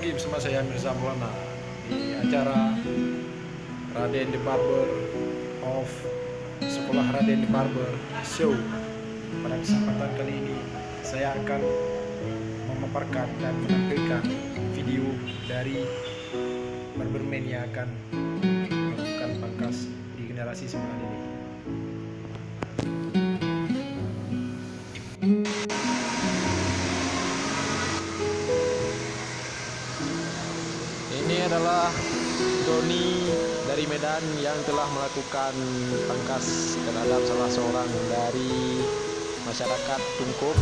lagi bersama saya Mirza Maulana di acara Raden the Barber of Sekolah Raden the Barber Show. Pada kesempatan kali ini saya akan memaparkan dan menampilkan video dari barberman yang akan melakukan pangkas di generasi 9 ini. Ini adalah Doni dari Medan yang telah melakukan pangkas terhadap salah seorang dari masyarakat Tungkup.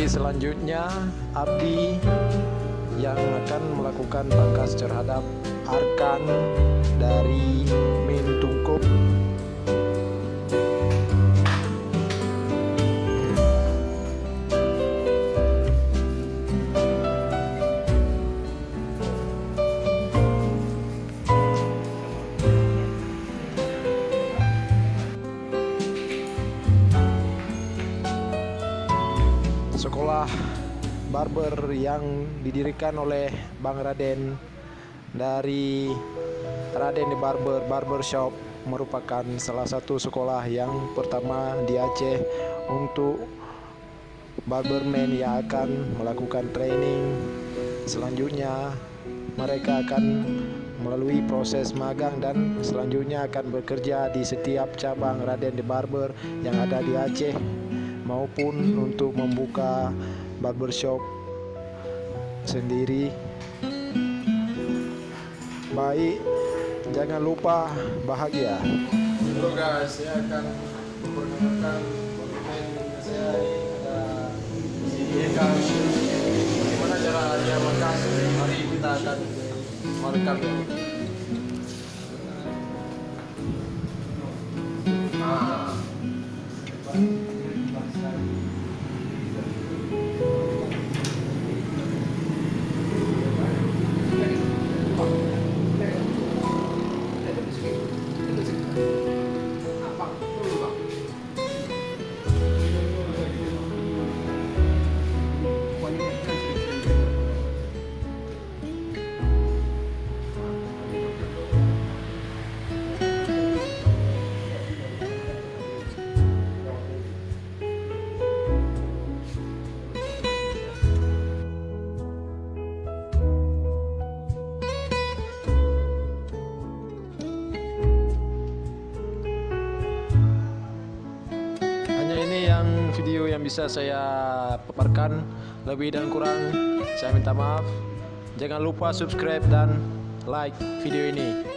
Selanjutnya Abdi yang akan melakukan pangkas terhadap Arkan dari Min Tungkup. Sekolah barber yang didirikan oleh Bang Raden dari Raden the Barber Barbershop merupakan salah satu sekolah yang pertama di Aceh untuk barberman yang akan melakukan training. Selanjutnya mereka akan melalui proses magang dan selanjutnya akan bekerja di setiap cabang Raden the Barber yang ada di Aceh, maupun untuk membuka barbershop sendiri. Baik, jangan lupa bahagia. Halo guys, saya akan memperkenalkan barberman saya. Ada sini kan bagaimana cara dia pangkas. Mari kita akan merekam ya. Video yang bisa saya paparkan, lebih dan kurang saya minta maaf. Jangan lupa subscribe dan like video ini.